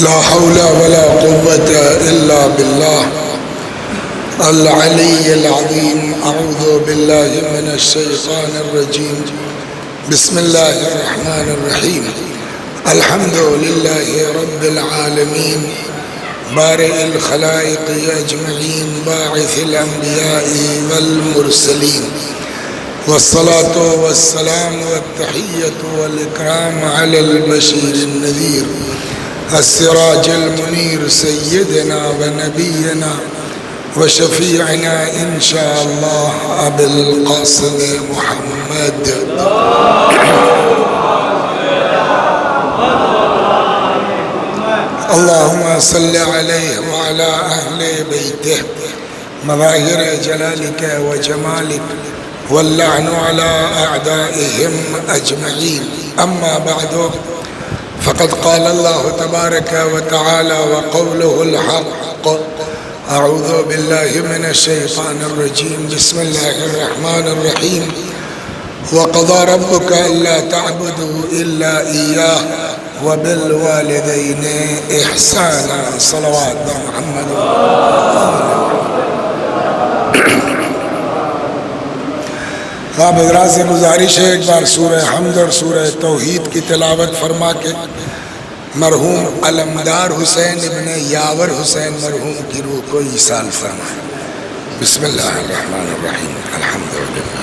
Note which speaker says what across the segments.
Speaker 1: لا حول ولا قوة إلا بالله العلي العظيم. أعوذ بالله من الشيطان الرجيم. بسم الله الرحمن الرحيم. الحمد لله رب العالمين بارئ الخلائق أجمعين باعث الأنبياء والمرسلين، والصلاة والسلام والتحية والإكرام على البشير النذير السراج المنير سيدنا ونبينا وشفيعنا إن شاء الله أبي القاسم محمد. اللهم صل عليه وعلى أهل بيته مظاهر جلالك وجمالك، واللعن على أعدائهم أجمعين. أما بعد، فقد قال الله تبارك وتعالى وقوله الحق: أعوذ بالله من الشيطان الرجيم. بسم الله الرحمن الرحيم. وقضى ربك ألا تعبدوا إلا إياه وبالوالدين إحسانا. صلوات محمد. آپ حضرات سے گزارش ہے ایک بار سورہ حمد اور سورہ توحید کی تلاوت فرما کے مرحوم علمدار حسین ابن یاور حسین مرحوم کی روح کو ایصال فرمائیں. بسم اللہ الرحمن الرحیم. الحمدللہ.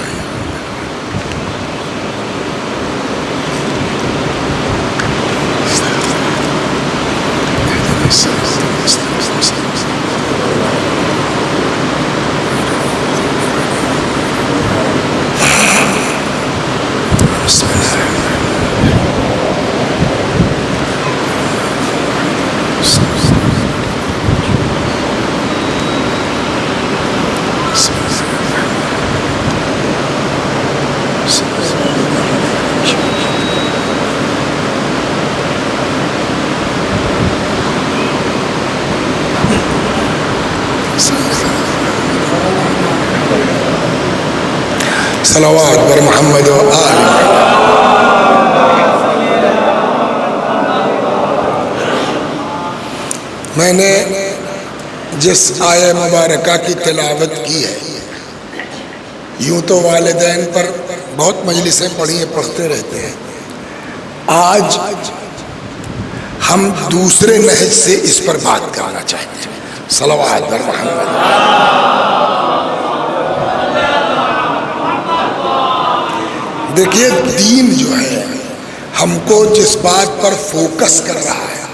Speaker 1: صلوات بر محمد و آل. میں نے جس آیہ مبارکہ کی تلاوت کی ہے، یوں تو والدین پر بہت مجلسیں پڑھی ہیں، پڑھتے رہتے ہیں. آج ہم دوسرے نہج سے اس پر بات کرنا چاہتے ہیں. صلوات بر محمد. دیکھیے، دین جو ہے ہم کو جس بات پر فوکس کر رہا ہے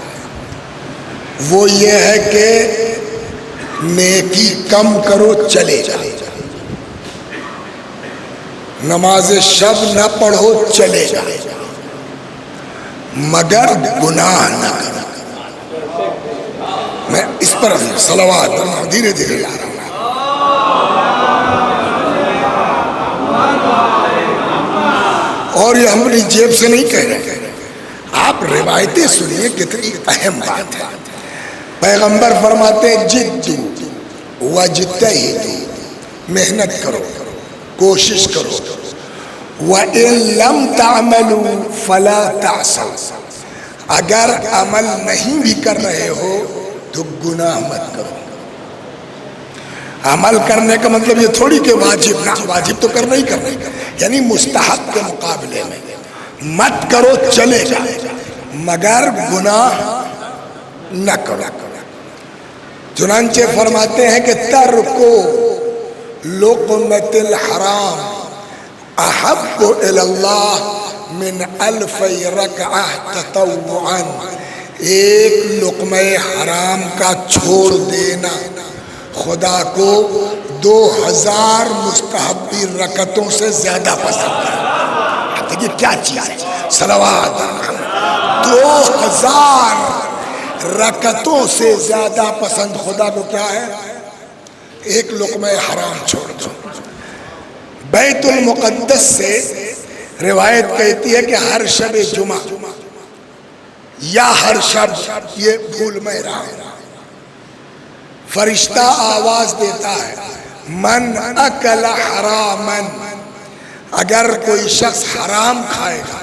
Speaker 1: وہ یہ ہے کہ نیکی کم کرو چلے جائے، نماز شب نہ پڑھو چلے جائے، مگر گناہ نہ کرو. میں اس پر صلوات دھیرے دھیرے لا رہا ہوں. اور یہ ہم اپنی جیب سے نہیں کہہ رہے، آپ روایتیں سنیے، کتنی اہم بات ہے. پیغمبر فرماتے ہیں جدو وجتہدو، محنت کرو، کوشش کرو. وَإِن لَمْ تَعْمَلُوا فَلَا تَعْصَوْا، اگر عمل نہیں بھی کر رہے ہو تو گناہ مت کرو. عمل کرنے کا مطلب یہ تھوڑی کہ واجب نہ، واجب تو کرنا ہی کرنا، یعنی مستحب کے مقابلے میں مت کرو چلے جائے، مگر گناہ نہ کرو. چنانچہ فرماتے ہیں کہ ترکو لقمۃ الحرام احب الی اللہ من الف رکعہ تطوعا، ایک لقمہ حرام کا چھوڑ دینا خدا کو 2000 مستحبی رکعتوں سے زیادہ پسند ہے. دیکھیے کیا چیز ہے. صلوات 2000 رکعتوں سے زیادہ پسند خدا کو کیا ہے؟ ایک لقمہ حرام چھوڑ دو. بیت المقدس سے روایت کہتی ہے کہ ہر شب جمعہ یا ہر شب، یہ بھول میں رہا ہوں، فرشتہ آواز دیتا ہے من اکل حراما، اگر کوئی شخص حرام کھائے گا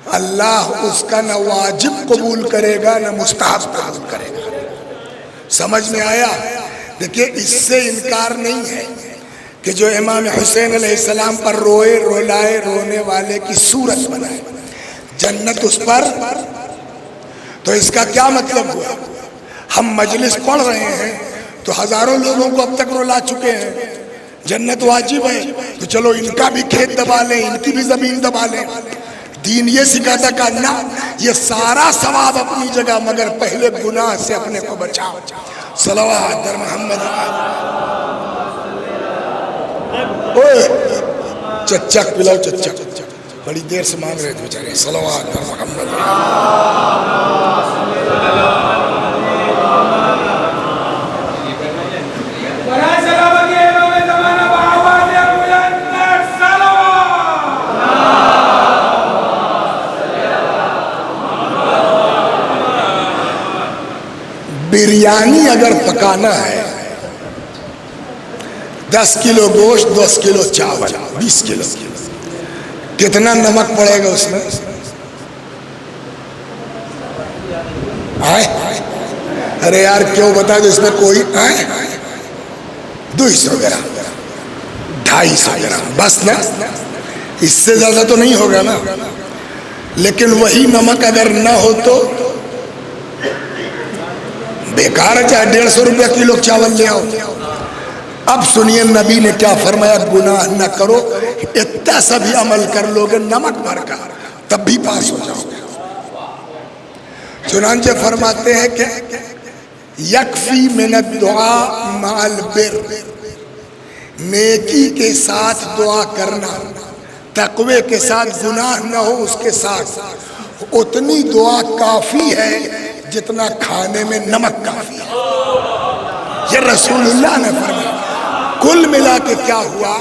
Speaker 1: اللہ اس کا نہ واجب قبول کرے گا نہ مستحب قبول کرے گا۔ سمجھ میں آیا؟ دیکھیے اس سے انکار نہیں ہے کہ جو امام حسین علیہ السلام پر روئے رولائے رونے والے کی صورت بنائے جنت اس پر، تو اس کا کیا مطلب ہوا؟ ہم مجلس پڑھ رہے ہیں تو ہزاروں لوگوں کو اب تک رولا چکے ہیں، جنت واجب ہے تو چلو ان کا بھی کھیت دبا لیں، ان کی بھی زمین دبا لیں۔ دین یہ سکھاتا کہ نہ، یہ سارا ثواب اپنی جگہ، مگر پہلے گناہ سے اپنے کو بچاؤ۔ صلوات در محمد۔ اوے چچک پلاؤ، چچک بڑی دیر سے مانگ رہے تھے بیچارے۔ صلوات در محمد۔ بریانی اگر پکانا ہے، 10 کلو گوشت، 10 کلو چاول، 20 کلو، کتنا نمک پڑے گا اس میں؟ ارے یار کیوں بتا دو، اس میں کوئی 200 گرام، 250 گرام، بس نا، اس سے زیادہ تو نہیں ہوگا نا۔ لیکن وہی نمک اگر نہ ہو تو بیکار ہے، چاہے 150 روپیہ کلو چاول لے آؤ۔ اب سنیے نبی نے کیا فرمایا، گناہ نہ کرو، اتنا سا بھی عمل کر لو گے نمک بھر کر تب بھی پاس ہو جاؤ گے۔ چنانچہ فرماتے ہیں کہ یکفی من الدعاء مع البر، نیکی کے ساتھ دعا کرنا، تقوی کے ساتھ، گناہ نہ ہو اس کے ساتھ، اتنی دعا کافی ہے جتنا کھانے میں نمک کافی ہے۔ یہ رسول اللہ نے فرمایا۔ کل ملا کے کیا ہوا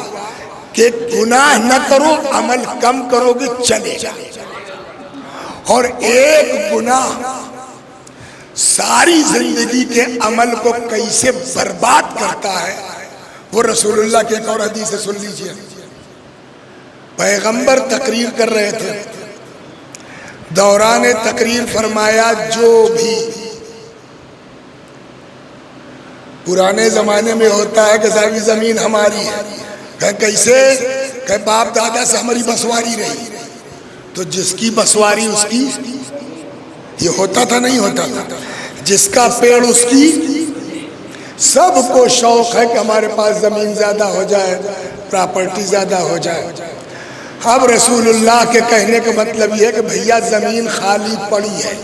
Speaker 1: کہ گناہ نہ کرو، عمل کم کرو گے چلے گا، اور ایک گناہ ساری زندگی کے عمل کو کیسے برباد کرتا ہے، وہ رسول اللہ کے ایک اور حدیث سے سن لیجئے۔ پیغمبر تقریر کر رہے تھے، دوران تقریر فرمایا جو بھی پرانے زمانے میں ہوتا ہے کہ ساری زمین ہماری ہے، کہ کیسے، کہ باپ دادا سے ہماری بسواری رہی، تو جس کی بسواری اس کی، یہ ہوتا تھا نہیں ہوتا تھا، جس کا پیڑ اس کی، سب کو شوق ہے کہ ہمارے پاس زمین زیادہ ہو جائے، پراپرٹی زیادہ ہو جائے۔ اب رسول اللہ کے کہنے کا مطلب یہ ہے کہ بھیا زمین خالی پڑی ہے،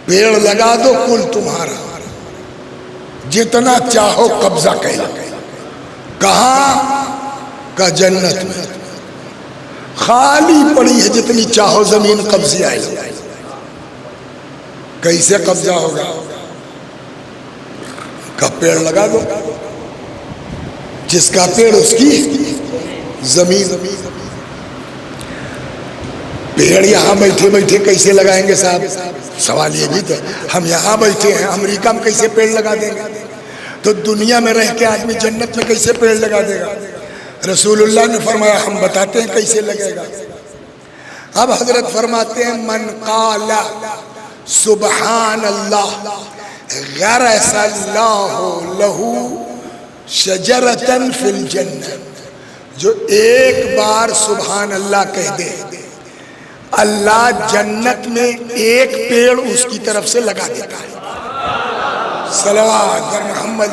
Speaker 1: پیڑ لگا دو، کل تمہارا، جتنا چاہو قبضہ کر لو۔ کہاں کا؟ جنت میں خالی پڑی ہے، جتنی چاہو زمین قبضہ آئے۔ کیسے قبضہ ہوگا؟ کا پیڑ لگا دو، جس کا پیڑ اس کی زمین۔ پیڑ یہاں بیٹھے بیٹھے کیسے لگائیں گے صاحب؟ سوال یہ بھی تو، ہم یہاں بیٹھے ہیں، امریکہ میں کیسے پیڑ لگا دیں گے؟ تو دنیا میں رہ کے آدمی جنت میں کیسے پیڑ لگا دے گا؟ رسول اللہ نے فرمایا ہم بتاتے ہیں کیسے لگے گا۔ اب حضرت فرماتے ہیں من قال سبحان اللہ غرس اللہ لہ شجرۃ فی الجنہ، جو ایک بار سبحان اللہ کہہ دے، اللہ جنت میں ایک پیڑ اس کی طرف سے لگا دیتا ہے۔ صلوات در محمد۔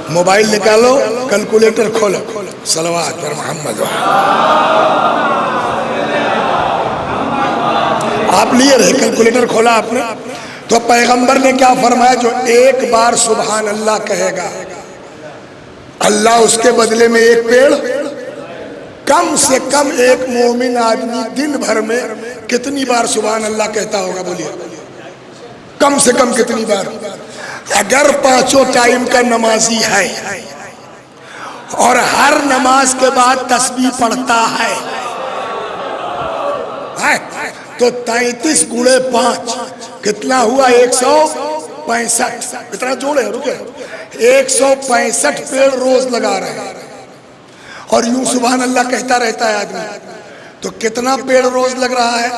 Speaker 1: موبائل نکالو، کیلکولیٹر کھولو، صلوات در محمد۔ آپ لیے رہے، کیلکولیٹر کھولا آپ نے، تو پیغمبر نے کیا فرمایا؟ جو ایک بار سبحان اللہ کہے گا، اللہ اس کے بدلے میں ایک پیڑ، کم سے کم ایک مومن آدمی دن بھر میں کتنی بار سبحان اللہ کہتا ہوگا؟ بولیے کم سے کم کتنی بار؟ اگر 5 ٹائم کا نمازی ہے اور ہر نماز کے بعد تسبیح پڑھتا ہے تو 33 گڑے 5 کتنا ہوا؟ 165۔ کتنا جوڑے؟ رکے 165 پیڑ روز لگا رہے ہیں۔ اور یوں سبحان اللہ کہتا رہتا ہے آدمی، تو کتنا پیڑ روز لگ رہا ہے؟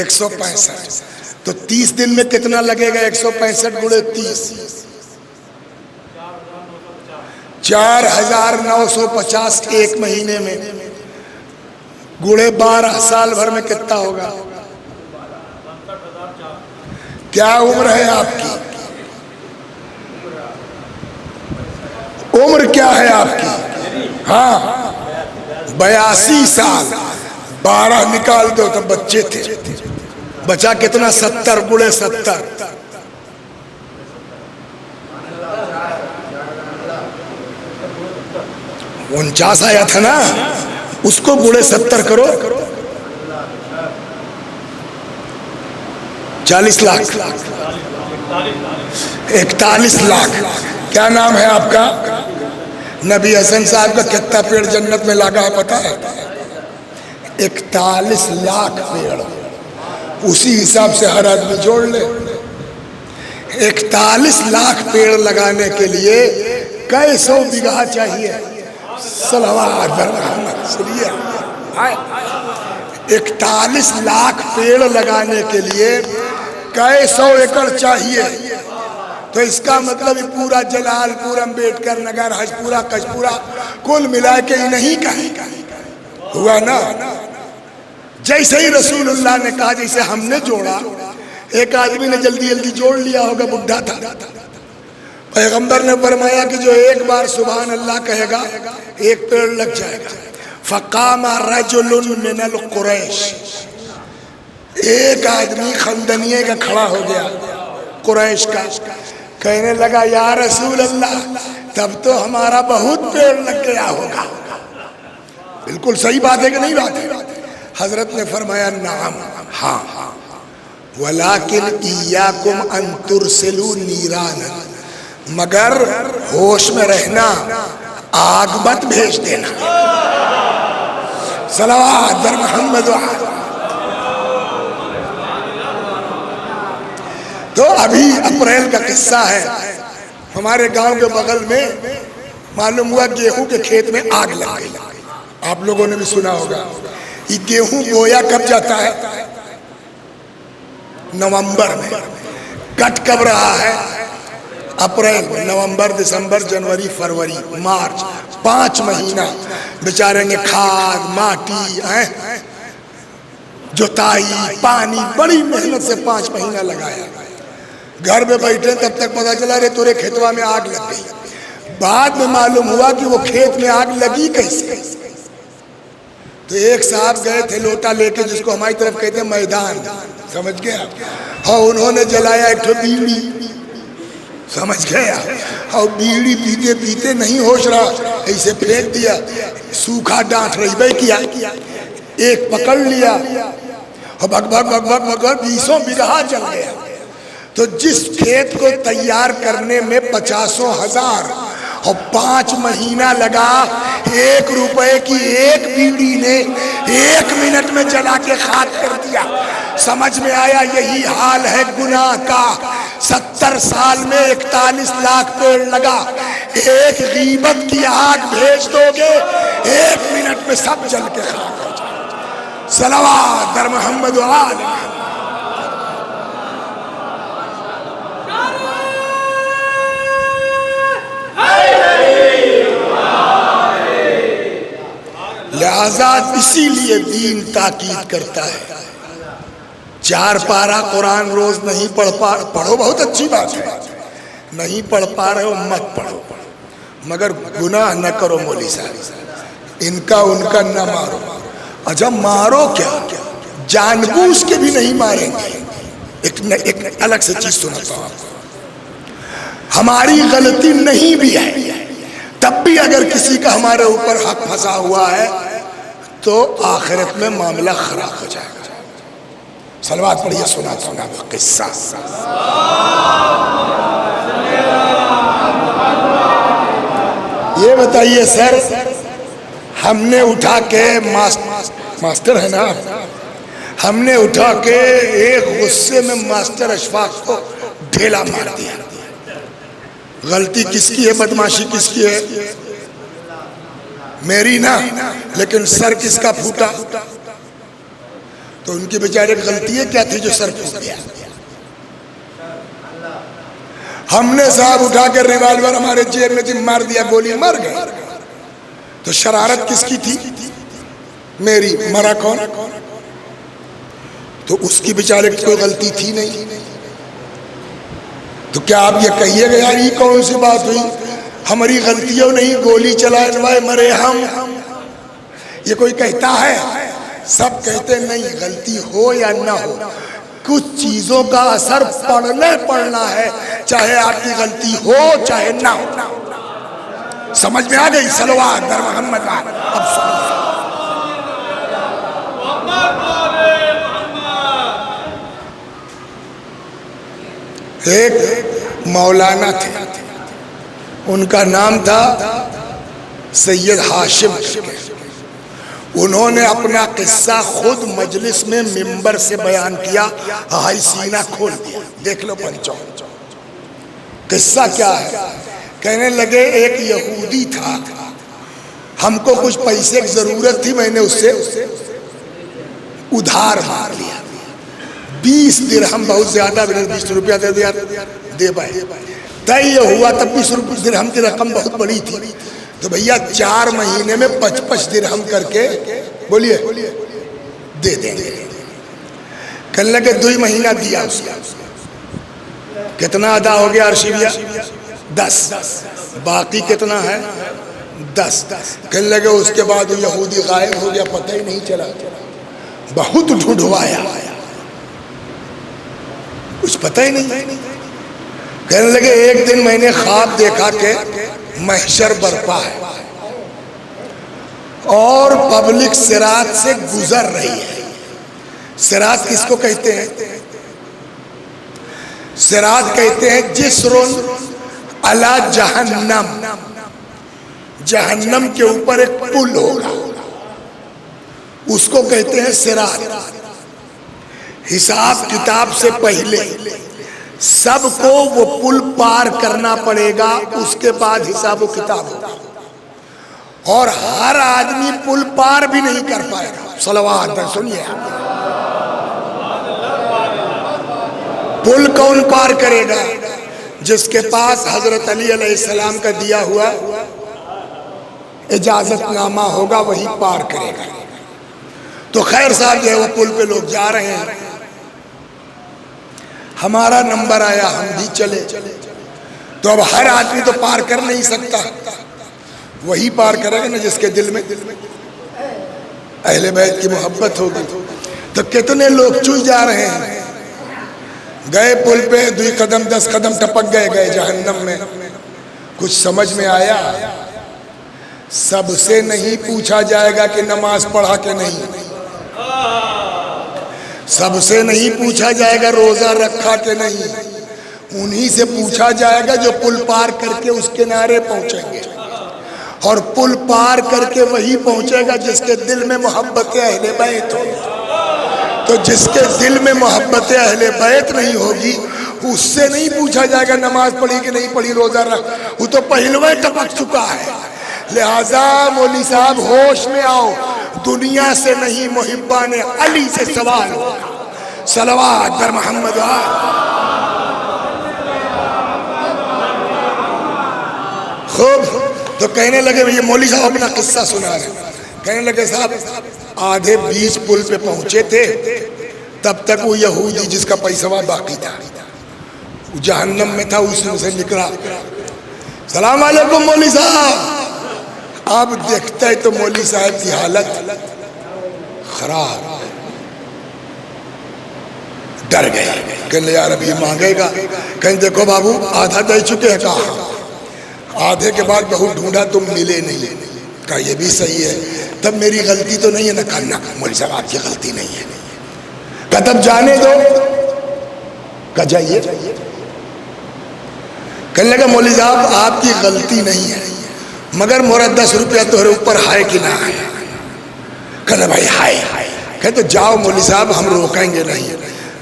Speaker 1: 165۔ تو 30 دن میں کتنا لگے گا؟ 165 گڑے 30، 4950 ایک مہینے میں، گڑے 12 سال بھر میں کتنا ہوگا؟ کیا عمر ہے آپ کی؟ عمر کیا ہے آپ کی؟ ہاں 82 سال، 12 نکال دو تو بچے تھے، بچا کتنا؟ 70 گڑے 70، 49 آیا تھا نا، اس کو گڑے 70 کرو، 40 لاکھ، 41 لاکھ۔ کیا نام ہے آپ کا؟ نبی حسن صاحب کا کتنا پیڑ جنت میں لگا ہے پتہ ہے؟ 41 لاکھ پیڑ، اسی حساب سے ہر آدمی جوڑ لے۔ 41 لاکھ پیڑ لگانے کے لیے کئی سو بیگھہ چاہیے؟ صلوات بر محمد صلیہ۔ 41 لاکھ پیڑ لگانے کے لیے کئی سو ایکڑ چاہیے؟ تو اس کا مطلب پورا جلال پور، امبیڈکر نگر، حج پورا، کچھ پورا کل ملا کے ہی نہیں ہوا نا۔ جیسے ہی رسول اللہ نے کہا، جیسے ہم نے جوڑا، ایک آدمی نے جلدی جلدی جوڑ لیا ہوگا، بڈھا تھا، پیغمبر نے فرمایا کہ جو ایک بار سبحان اللہ کہے گا ایک پیڑ لگ جائے گا۔ فقام رجل من القریش، ایک آدمی خندنیے کا کھڑا ہو گیا قریش کا، کہنے لگا یا رسول اللہ تب تو ہمارا بہت پیڑ لگ گیا ہوگا۔ بالکل صحیح بات ہے کہ نہیں بات ہے؟ حضرت نے فرمایا نعم، ہاں، ولیکن ایاکم ان ترسلوا نیرانا، مگر ہوش میں رہنا، آگ مت بھیج دینا۔ صلوات بر محمد۔ تو ابھی اپریل کا قصہ ہے، ہمارے گاؤں کے بغل میں معلوم ہوا گیہوں کے کھیت میں آگ لگ گئی۔ آپ لوگوں نے بھی سنا ہوگا۔ یہ گیہوں بویا کب جاتا ہے؟ نومبر میں۔ کٹ کب رہا ہے؟ اپریل میں۔ نومبر، دسمبر، جنوری، فروری، مارچ، 5 مہینہ بیچارے نے کھاد، ماٹی، جوتائی، پانی، بڑی محنت سے 5 مہینہ لگایا۔ گھر میں بیٹھے تب تک پتا چلا رے تورے کھیتوا میں آگ لگ گئی۔ بعد میں معلوم ہوا کہ وہ کھیت میں آگ لگی کیسے؟ تو ایک صاحب گئے تھے لوٹا لے کے، جس کو ہماری طرف کہتے ہیں میدان، سمجھ گیا؟ ہاں انہوں نے جلایا ایک تو بیڑی، سمجھ گیا؟ ہاں بیڑی پیتے پیتے نہیں ہوش رہا، ایسے پھینک دیا، سوکھا ڈانٹ رہی بے کیا، ایک پکڑ لیا اور بھگ بھگ بھگ بھگ بھگ 20 بیگھہ جل گیا۔ تو جس کھیت کو تیار کرنے میں 50,000 اور 5 مہینہ لگا، 1 روپے کی ایک بیڑی نے 1 منٹ میں جلا کے خاک کر دیا۔ سمجھ میں آیا یہی حال ہے گناہ کا۔ 70 سال میں 41 لاکھ پیڑ لگا، ایک غیبت کی آگ بھیج دو گے 1 منٹ میں سب جل کے خاک ہو جائے۔ صلوات در محمد و آل محمد۔ لہذا اسی لیے دین تاکید کرتا ہے 4 پارہ قرآن روز نہیں پڑھو بہت اچھی بات ہے، نہیں پڑھ پا رہے ہو مت پڑھو، مگر گناہ نہ کرو مولوی صاحب، ان کا نہ مارو۔ اچھا مارو کیا، جان بوجھ کے بھی نہیں ماریں گے۔ ایک الگ سے چیز سناتا ہوں آپ کو، ہماری غلطی نہیں بھی ہے تب بھی اگر کسی کا ہمارے اوپر حق پھنسا ہوا ہے تو آخرت میں معاملہ خراب ہو جائے گا۔ صلوات پڑھیے، سناتا ہوں آپ قصہ۔ یہ بتائیے سر، ہم نے اٹھا کے ماسٹر ہے نا، ہم نے اٹھا کے ایک غصے میں ماسٹر اشفاق کو ڈھیلا مار دیا۔ غلطی کس کی ہے، بدماشی کس کی ہے؟ میری نا، لیکن سر کس کا پھوٹا؟ تو ان کی بیچارے غلطی کیا تھی جو سر پھوٹ گیا؟ ہم نے صاحب اٹھا کر ریوالور ہمارے جیب میں تھی، مار دیا، گولی مر گئے. تو شرارت کس کی تھی؟ میری. مرا کون؟ تو اس کی بیچارے کی کوئی غلطی تھی نہیں. تو کیا آپ یہ کہیے گا یار یہ کون سی بات ہوئی، ہماری غلطیوں نہیں، گولی چلائے مرے ہم؟ یہ کوئی کہتا ہے؟ سب کہتے نہیں، غلطی ہو یا نہ ہو کچھ چیزوں کا اثر پڑنا ہے، چاہے آپ کی غلطی ہو چاہے نہ ہو. سمجھ میں آ گئی؟ صلوات بر محمد. اب ایک مولانا تھے، ان کا نام تھا سید ہاشم. انہوں نے اپنا قصہ خود مجلس میں ممبر سے بیان کیا، ہائی سینہ کھول دیا. دیکھ لو پنچوں قصہ کیا ہے. کہنے لگے ایک یہودی تھا، ہم کو کچھ پیسے کی ضرورت تھی، میں نے اس سے ادھار مار لیا. 20 درہم، بہت زیادہ، 20 روپیہ دے دیا، دے بھائی. طے یہ ہوا تب 20 درہم کی رقم بہت بڑی تھی، تو بھیا 4 مہینے میں 55 درہم کر کے بولیے دے دیں گے. کہنے لگے 2 مہینہ دیا اس کا. کتنا ادا ہو گیا ارشیویہ؟ 10. باقی کتنا ہے؟ 10. کہنے لگے اس کے بعد وہ یہودی غائب ہو گیا، پتہ ہی نہیں چلا. بہت ڈھونڈوایا، کچھ پتہ ہی نہیں. کہنے لگے ایک دن میں نے خواب دیکھا کہ محشر برپا ہے اور پبلک صراط سے گزر رہی ہے. صراط کس کو کہتے ہیں؟ صراط کہتے ہیں جسر علی جہنم. جہنم کے اوپر ایک پل ہوگا، اس کو کہتے ہیں صراط. حساب کتاب سے پہلے سب کو وہ پل پار کرنا پڑے گا، اس کے بعد حساب و کتاب ہوگا. اور ہر آدمی پل پار بھی نہیں کر پائے گا. صلوات پر سنیے. پل کون پار کرے گا؟ جس کے پاس حضرت علی علیہ السلام کا دیا ہوا اجازت نامہ ہوگا وہی پار کرے گا. تو خیر صاحب جو ہے وہ پل پہ لوگ جا رہے ہیں، ہمارا نمبر آیا، ہم بھی چلے. تو اب ہر آدمی تو پار کر نہیں سکتا، وہی پار کرے گا نا جس کے دل میں اہل بیت کی محبت ہوگی. تو کتنے لوگ چوئی جا رہے ہیں، گئے پل پہ، 2 قدم 10 قدم ٹپک گئے جہنم میں. کچھ سمجھ میں آیا؟ سب سے نہیں پوچھا جائے گا کہ نماز پڑھا کہ نہیں، سب سے نہیں پوچھا جائے گا روزہ رکھا کہ نہیں، انہی سے پوچھا جائے گا جو پل پار کر کے اس کنارے پہنچیں گے. اور پل پار کر کے وہی پہنچے گا جس کے دل میں محبت اہل بیت ہو. تو جس کے دل میں محبت اہل بیت نہیں ہوگی اس سے نہیں پوچھا جائے گا نماز پڑھی کہ نہیں پڑھی، روزہ رکھ، وہ تو پہلوے ٹپک چکا ہے. لہذا مولوی صاحب ہوش میں آؤ، دنیا سے نہیں محبان علی سے سوال ہوگا. صلوات بر محمد. خوب. تو کہنے لگے یہ مولوی صاحب اپنا قصہ سنا رہے. کہنے لگے صاحب آدھے بیچ پل پہ پہنچے تھے، تب تک وہ یہودی جس کا پیسہ باقی تھا جہنم میں تھا، اس میں سے نکلا. سلام علیکم مولوی صاحب. اب دیکھتا ہے تو مولوی صاحب کی حالت خراب، ڈر گئے. کہنے یار اب یہ مانگے گا. کہیں دیکھو بابو آدھا دے چکے ہیں. کہا آدھے کے بعد بہت ڈھونڈا تم ملے نہیں. کہا یہ بھی صحیح ہے، تب میری غلطی تو نہیں ہے نا. کہا مولوی صاحب آپ کی غلطی نہیں ہے. کہا تب جانے دو. کہا جائیے. کہنے لگا مولوی صاحب آپ کی غلطی نہیں ہے، مگر مورا 10 روپیہ تمہارے اوپر ہے کہ نہ ہے؟ کہنا بھائی ہے. کہتے جاؤ مولوی صاحب ہم روکیں گے نہیں،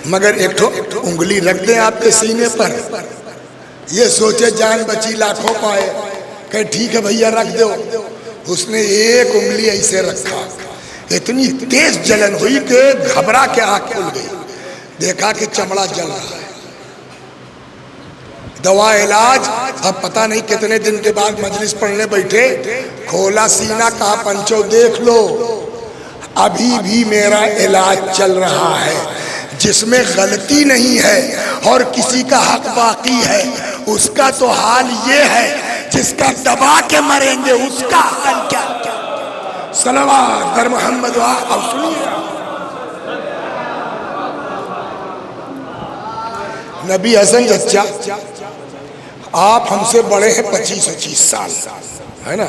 Speaker 1: مگر ایک انگلی رکھ دیں آپ کے سینے پر، یہ سوچے جان بچی لاکھوں پائے. کہ ٹھیک ہے بھیا رکھ دو. اس نے ایک انگلی ایسے رکھا, اتنی تیز جلن ہوئی کہ گھبرا کے آنکھ کھل گئی, دیکھا کہ چمڑا جل رہا ہے. دوا علاج, اب پتہ نہیں کتنے دن کے بعد مجلس پڑھنے بیٹھے, کھولا سینہ, کہا پنچو دیکھ لو, ابھی بھی میرا علاج چل رہا ہے, جس میں غلطی نہیں ہے اور کسی کا حق باقی ہے اس کا تو حال یہ ہے, جس کا دبا کے مریں گے اس کا حال کیا. صلوات در محمد. اب سنیے, نبی حسن چچا آپ ہم سے بڑے ہیں 25-25 سال, ہے نا,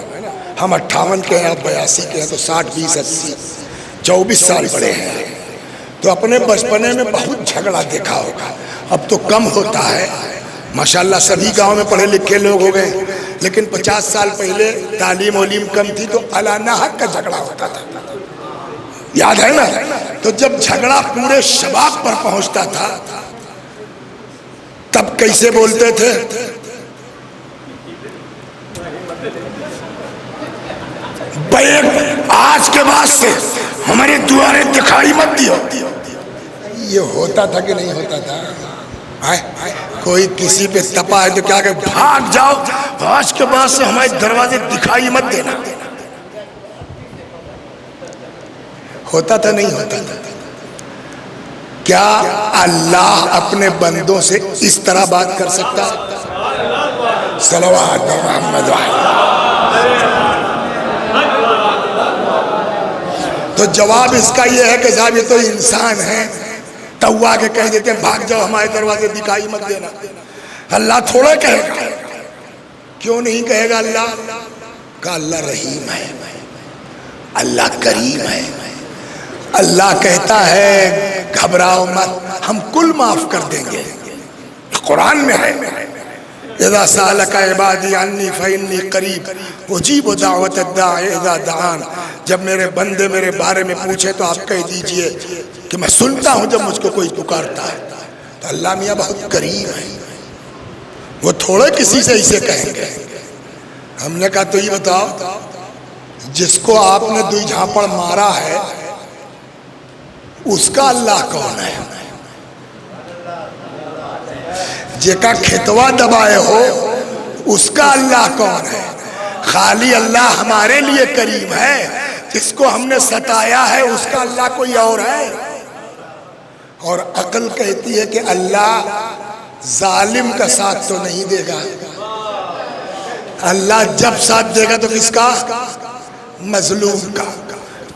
Speaker 1: ہم 58 کے ہیں, آپ 82 کے ہیں, تو 60, 20, 80, 24 سال بڑے ہیں. تو اپنے بچپنے میں بہت جھگڑا دیکھا ہوگا, اب تو کم ہوتا ہے ماشاءاللہ, سبھی گاؤں میں پڑھے لکھے لوگ ہو گئے, لیکن 50 سال پہلے تعلیم علیم کم تھی تو علانہ حق کا جھگڑا ہوتا تھا, یاد ہے نا. تو جب جھگڑا پورے شباب پر پہنچتا تھا تب کیسے بولتے تھے؟ آج کے بعد سے ہمارے دوارے دکھائی مت دیو. یہ ہوتا تھا کہ نہیں ہوتا تھا؟ کوئی کسی پہ تپا ہے تو کیا کہ بھاگ جاؤ, آج کے بعد سے ہمارے دروازے دکھائی مت دینا. ہوتا تھا نہیں ہوتا تھا؟ کیا اللہ اپنے بندوں سے اس طرح بات کر سکتا ہے؟ صلوات محمد. تو جواب اس کا یہ ہے کہ صاحب یہ تو انسان ہے, تو آ کے کہہ دیتے ہیں بھاگ جاؤ ہمارے دروازے دکھائی مت دینا. اللہ تھوڑا کہے گا, کیوں نہیں کہے گا؟ اللہ کا اللہ رحیم ہے, اللہ کریم ہے. اللہ کہتا ہے گھبراؤ مت, ہم کل معاف کر دیں گے. قرآن میں ہے, اذا سالک عبادی عنی فانی قریب اجیب دعوت الداعی اذا دعان. جب میرے بندے میرے بارے میں پوچھے تو آپ کہہ دیجئے کہ میں سنتا ہوں جب مجھ کو کوئی پکارتا ہے. تو اللہ میاں بہت کریم ہے, وہ تھوڑے کسی سے اسے کہیں گے. ہم نے کہا تو یہ بتاؤ, جس کو آپ نے دوئی جھاپڑ مارا ہے اس کا اللہ کون ہے؟ جیکا کھتوا دبائے ہو اس کا اللہ کون ہے؟ خالی اللہ ہمارے لیے کریم ہے, جس کو ہم نے ستایا ہے اس کا اللہ کوئی اور ہے؟ اور عقل کہتی ہے کہ اللہ ظالم کا ساتھ تو نہیں دے گا, اللہ جب ساتھ دے گا تو کس کا؟ مظلوم کا.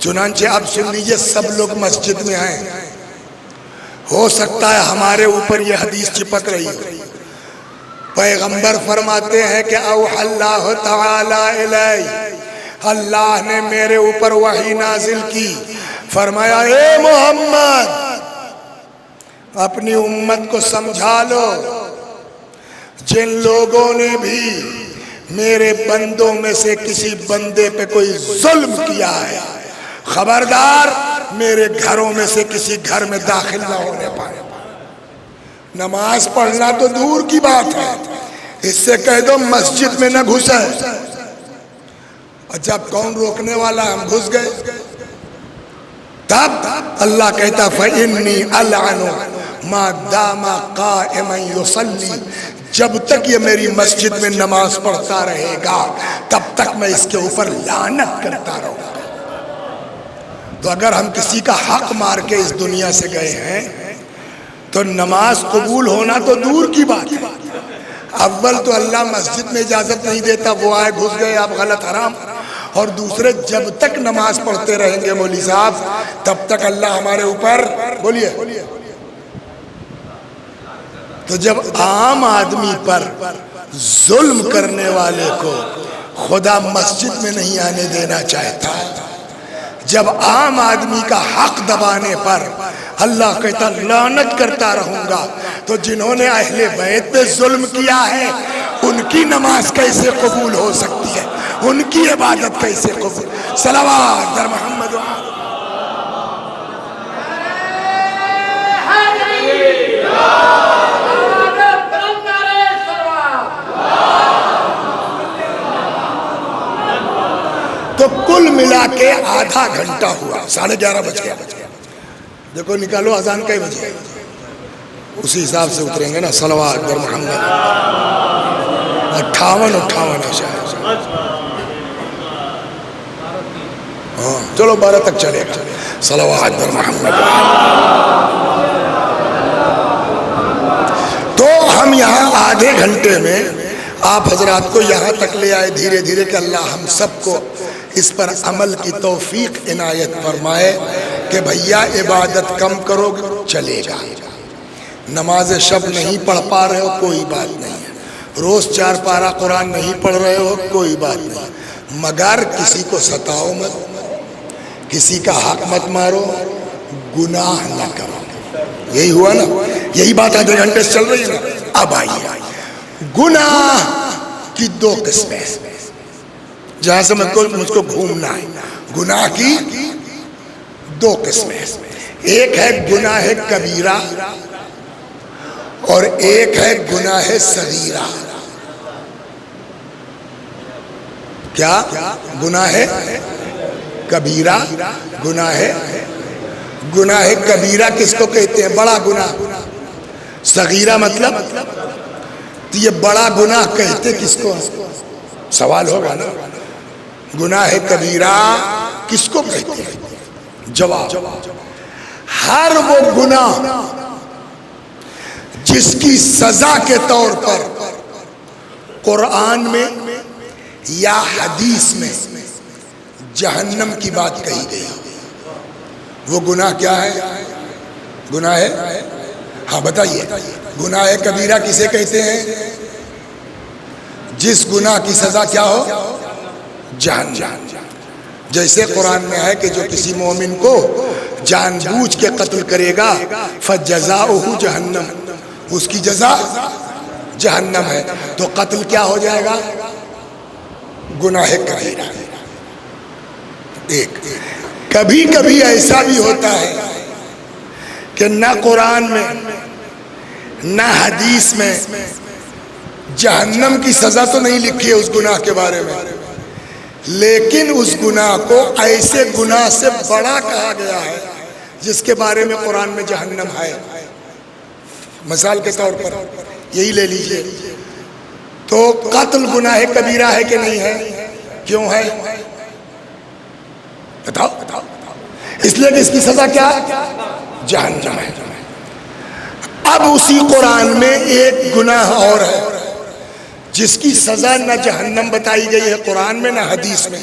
Speaker 1: چنانچہ آپ سن لیجئے, سب لوگ مسجد میں آئیں, ہو سکتا ہے ہمارے اوپر یہ حدیث چپک رہی ہو. پیغمبر فرماتے ہیں کہ اوحی اللہ تعالی الی, اللہ نے میرے اوپر وحی نازل کی, فرمایا اے محمد اپنی امت کو سمجھا لو, جن لوگوں نے بھی میرے بندوں میں سے کسی بندے پہ کوئی ظلم کیا ہے, خبردار میرے گھروں میں سے کسی گھر میں داخل نہ ہونے پائے. نماز پڑھنا تو دور کی بات ہے, اس سے کہہ دو مسجد میں نہ گھسے. اچھا کون روکنے والا؟ ہم گھس گئے. تب اللہ کہتا فَإِنِّي أَلْعَنُ مَا دَامَ قَائِمًا يُصَلِّي, جب تک یہ میری مسجد میں نماز پڑھتا رہے گا تب تک میں اس کے اوپر لعنت کرتا رہوں گا. تو اگر ہم کسی کا حق مار کے اس دنیا سے گئے ہیں تو نماز قبول ہونا تو دور کی بات ہے. اول تو اللہ مسجد میں اجازت نہیں دیتا, وہ آئے گھس گئے آپ غلط حرام, اور دوسرے جب تک نماز پڑھتے رہیں گے مولوی صاحب تب تک اللہ ہمارے اوپر بولیے. تو جب عام آدمی پر ظلم کرنے والے کو خدا مسجد میں نہیں آنے دینا چاہتا, جب عام آدمی کا حق دبانے پر اللہ کہتا لعنت کرتا رہوں گا, تو جنہوں نے اہل بیت پہ ظلم کیا ہے ان کی نماز کیسے قبول ہو سکتی ہے, ان کی عبادت کیسے قبول؟ صلوات در محمد. ملا کے آدھا گھنٹہ ہوا، 11:30 بج گیا۔ دیکھو نکالو اذان کئی بجے، اسی حساب سے اتریں گے نا۔ صلوات بر محمد 58 ہے شاید، ہاں چلو 12 تک چلے گا۔ صلوات بر محمد۔ تو ہم یہاں آدھے گھنٹے میں آپ حضرات کو یہاں تک لے آئے دھیرے دھیرے کہ اللہ ہم سب کو اس پر عمل کی توفیق عنایت فرمائے کہ بھیا عبادت کم کرو گے چلے گا، نماز شب نہیں پڑھ پا رہے ہو کوئی بات نہیں ہے، روز 4 پارہ قرآن نہیں پڑھ رہے ہو کوئی بات نہیں، مگر کسی کو ستاؤ مت، کسی کا حق مت مارو، گناہ نہ کرو۔ یہی ہوا نا، یہی بات آدھے گھنٹے سے چل رہی ہے نا۔ اب آئیے، گناہ کی 2 قسمیں، جہاں سے مجھ کو گھومنا ہے، گناہ کی 2 قسمیں، ایک ہے گناہ کبیرہ اور ایک ہے گناہ صغیرہ۔ کیا؟ گناہ کبیرہ، گناہ کبیرہ کس کو کہتے ہیں؟ بڑا گناہ۔ صغیرہ مطلب تو یہ بڑا گناہ کہتے کس کو؟ سوال ہوگا نا، گناہ کبیرہ کس کو کہتے ہیں؟ جواب، ہر وہ گناہ جس کی سزا کے طور پر قرآن میں یا حدیث میں جہنم کی بات کہی گئی، وہ گناہ کیا ہے؟ گناہ ہے؟ ہاں بتائیے، گناہ کبیرہ کسے کہتے ہیں؟ جس گناہ کی سزا کیا ہو؟ جہنم۔ جیسے قرآن میں ہے کہ جو کسی مومن کو جان بوجھ کے قتل کرے گا فَجَزَاؤُهُ جہنم، اس کی جزا جہنم ہے، تو قتل کیا ہو جائے گا؟ گناہ کبیرہ۔ ایک کبھی کبھی ایسا بھی ہوتا ہے کہ نہ قرآن میں نہ حدیث میں جہنم کی سزا تو نہیں لکھی ہے اس گناہ کے بارے میں، لیکن اس گناہ کو ایسے گناہ سے بڑا کہا گیا ہے جس کے بارے میں قرآن میں جہنم ہے۔ مثال کے طور پر یہی لے لیجئے، تو قتل گناہ کبیرہ ہے کہ نہیں ہے؟ کیوں ہے؟ بتاؤ۔ اس لیے کہ اس کی سزا کیا؟ جہنم ہے۔ اب اسی قرآن میں ایک گناہ اور ہے جس کی سزا نہ جہنم بتائی گئی ہے قرآن میں نہ حدیث میں،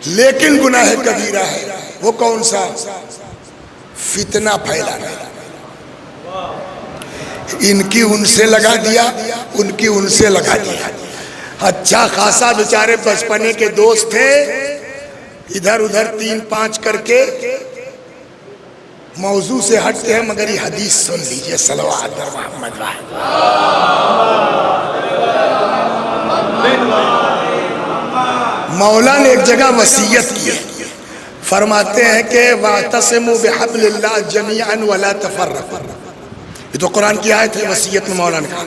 Speaker 1: لیکن گناہ کبیرہ ہے۔ وہ کون سا؟ فتنہ پھیلانا۔ ان کی ان سے لگا دیا، ان کی ان سے لگا دیا۔ اچھا خاصا بیچارے بچپنے کے دوست تھے، ادھر ادھر 3-5 کر کے موضوع سے ہٹتے ہیں، مگر یہ حدیث سن لیجئے۔ صلوات بر محمد۔ مولا نے ایک جگہ وصیت کی ہے، فرماتے ہیں کہ وَاعْتَصِمُوا بِحَبْلِ اللَّهِ جَمِيعًا وَلَا تَفَرَّقُوا۔ یہ تو قرآن کی آیت ہے، وصیت میں مولا نے کہا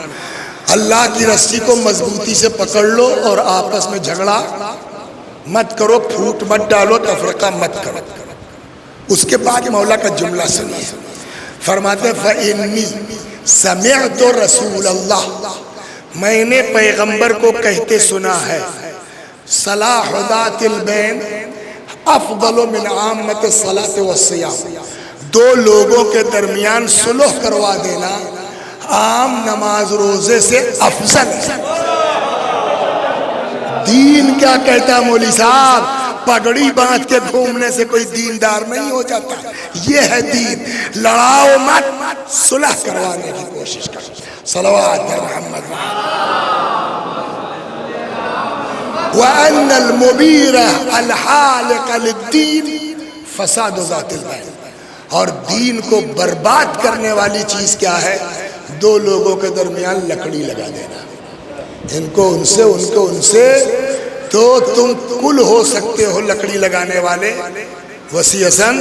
Speaker 1: اللہ کی رسی کو مضبوطی سے پکڑ لو اور آپس میں جھگڑا مت کرو، پھوٹ مت ڈالو، تفرقہ مت کرو۔ اس کے بعد مولا کا جملہ سنیے، فرماتے ہیں فَإِنِّي سَمِعْتُ رَسُولَ اللَّهِ، میں نے پیغمبر کو کہتے سنا ہے صلاح ذات البین افضل من عامت الصلاة والصیام، 2 لوگوں کے درمیان صلح کروا دینا عام نماز روزے سے افضل ہے۔ دین کیا کہتا ہے مولوی صاحب؟ پگڑی باندھ کے گھومنے سے کوئی دیندار نہیں ہو جاتا، یہ ہے دین۔ لڑاؤ مت، صلح کروانے کی کوشش کرو۔ صلوات بر محمد۔ وَأَنَّ الْمُبِيرَ الْحَالِقَ لِلدِّينِ فَسَادُ ذَاتِ الْبَيْنِ، اور دین کو برباد کرنے والی چیز کیا ہے؟ 2 لوگوں کے درمیان لکڑی لگا دینا، ان کو ان سے ان کو ان سے، تو تم کل ہو سکتے ہو لکڑی لگانے والے وسیعسن،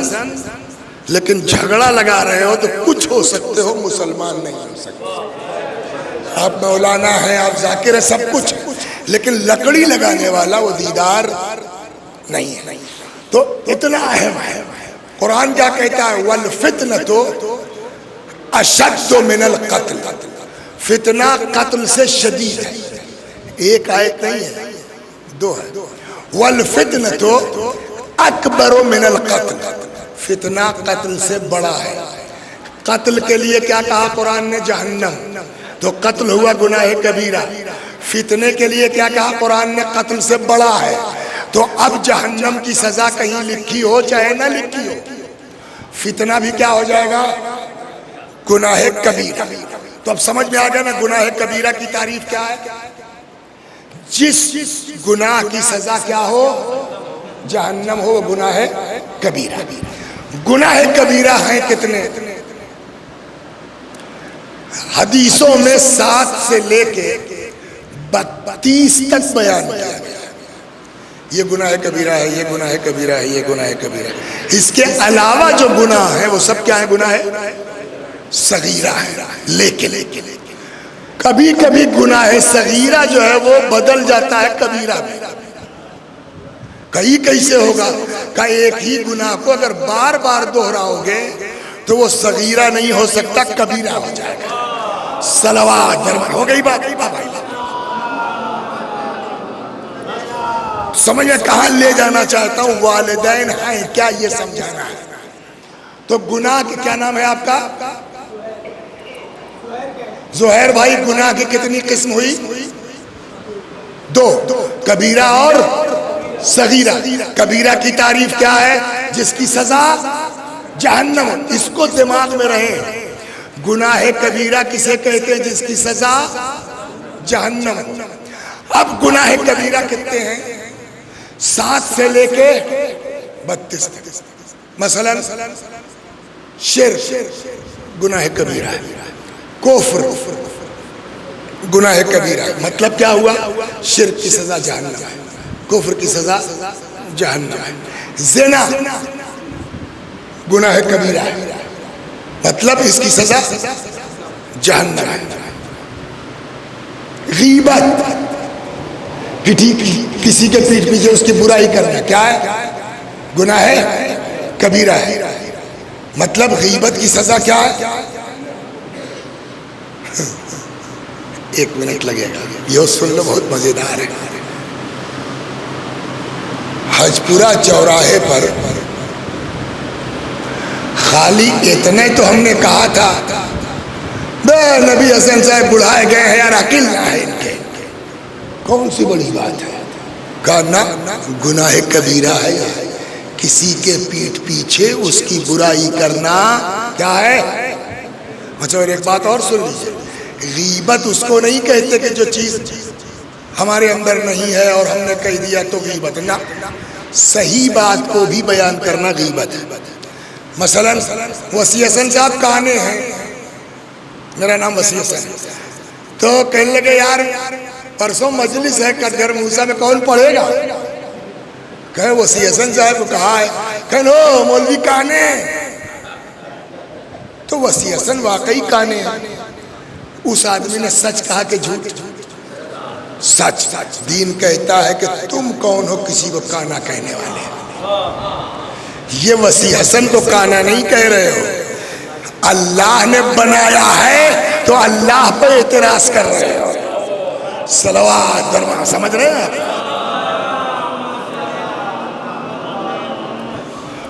Speaker 1: لیکن جھگڑا لگا رہے ہو تو کچھ ہو سکتے ہو، مسلمان نہیں ہو سکتے۔ آپ مولانا ہیں، آپ ذاکر ہیں، سب کچھ، لیکن لکڑی لگانے والا وہ دیدار نہیں ہے. تو اتنا اہم ہے. قرآن کیا کہتا ہے؟ وَالْفِتْنَةُ أَشَدُّ مِنَ الْقَتْلِ. فتنہ قتل سے شدید ہے. ایک آیت نہیں ہے، دو ہے. وَالْفِتْنَةُ أَكْبَرُ مِنَ الْقَتْلِ. فتنہ قتل سے بڑا ہے. قتل کے لیے کیا کہا قرآن نے؟ جہنم. تو قتل ہوا گناہ کبیرہ. فتنے کے لیے کیا کہا قرآن نے؟ قتل سے بڑا ہے. تو اب جہنم کی سزا کہیں لکھی ہو چاہے نہ لکھی ہو، فتنہ بھی کیا ہو جائے گا؟ گناہ کبیرہ. تو اب سمجھ میں آ گیا نا گناہ کبیرہ کی تعریف کیا ہے؟ جس گناہ کی سزا کیا ہو؟ جہنم ہو، گناہ کبیرہ. گناہ کبیرہ ہیں کتنے؟ حدیثوں میں 7 سے لے کے 32 تک بیان کیا گیا. یہ گناہ کبیرہ ہے، یہ گناہ کبیرہ ہے، یہ گناہ کبیرہ ہے. اس کے علاوہ جو گناہ ہیں وہ سب کیا ہے؟ گناہ صغیرہ ہے. لیکن کبھی کبھی گناہ صغیرہ جو ہے وہ بدل جاتا ہے کبیرہ میں. کہیں کیسے ہوگا کہ ایک ہی گناہ کو اگر بار بار دہراؤ گے تو وہ صغیرہ نہیں ہو سکتا، کبیرہ ہو جائے گا. صلوات ہو گئی بات. سمجھ میں کہاں لے جانا چاہتا ہوں؟ والدین ہیں کیا یہ سمجھانا ہے. تو گناہ کی کیا نام ہے آپ کا؟ زہیر بھائی. گناہ کی کتنی قسم ہوئی؟ 2، کبیرہ اور صغیرہ. کبیرہ کی تعریف کیا ہے؟ جس کی سزا جہنم. اس کو دماغ میں رہے. گناہ کبیرہ کسے کہتے ہیں؟ جس کی سزا جہنم. اب گناہ کبیرہ کتنے ہیں؟ 7 سے لے کے 32 تک. مثلا شرک گناہ کبیرہ ہے. کفر گناہ کبیرہ ہے. مطلب کیا ہوا؟ شرک کی سزا جہنم ہے، کفر کی سزا جہنم ہے. زنا گناہ کبیرہ ہے، مطلب اس کی سزا جہنم ہے. غیبت کسی کے پیٹھ پیچھے اس کی برائی کرنا کیا ہے؟ گناہ کبیرہ ہے. مطلب غیبت کی سزا کیا ہے؟ 1 منٹ لگے گا، یہ سن لو، بہت مزیدار ہے. حج پورہ چوراہے پر خالی اتنے تو ہم نے کہا تھا نبی حسن صاحب بڑھائے گئے ہیں یار، عقل نہ ہے ان کے، کون سی بڑی بات ہے؟ کہا نہ، گناہ کبیرہ ہے. کسی کے پیٹھ پیچھے اس کی برائی کرنا کیا ہے؟ اچھا، اور ایک بات اور سن لیجیے. غیبت اس کو نہیں کہتے کہ جو چیز ہمارے اندر نہیں ہے اور ہم نے کہہ دیا تو غیبت. نہ، صحیح بات کو بھی بیان کرنا غیبت ہے. مثلا وسیع حسن صاحب کہانے ہیں، میرا نام وسیع حسن ہے، تو کہنے لگے یار پرسوں مجلس ہے کٹگر موسیٰ میں، کون پڑھے گا؟ کہے وسیع حسن صاحب. کہا ہے، کہے نو مولوی کانے. تو وسیع حسن واقعی کانے ہیں. اس آدمی نے سچ کہا کہ جھوٹ؟ سچ. دین کہتا ہے کہ تم کون ہو کسی کو کانا کہنے والے؟ یہ وسیع حسن کو کانا نہیں کہہ رہے ہو، اللہ نے بنایا ہے تو اللہ پہ اعتراض کر رہے ہو. صلوات درما، سمجھ رہے ہیں آپ؟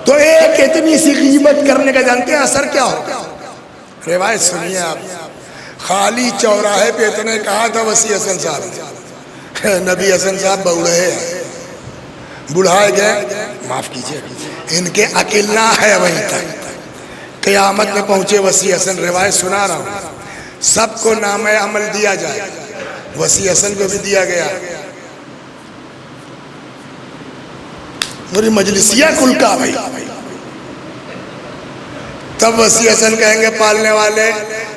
Speaker 1: تو ایک اتنی سی غیبت کرنے کا جانتے ہیں اثر کیا ہوگا؟ روایت سنیے آپ. خالی چوراہے پہ اتنے کہا تھا وسیع حسن صاحب نے، نبی حسن صاحب بوڑھے ہیں، بڑھائے گئے، معاف کیجئے، ان کے عقل نہ ہے وہیں تک. قیامت میں پہنچے وسیع حسن. روایت سنا رہا ہوں. سب کو نامہ عمل دیا جائے، وسیع حسن کو بھی دیا گیا. میری مجلسیہ کل کا بھائی. تب وسیع حسن کہیں گے پالنے والے،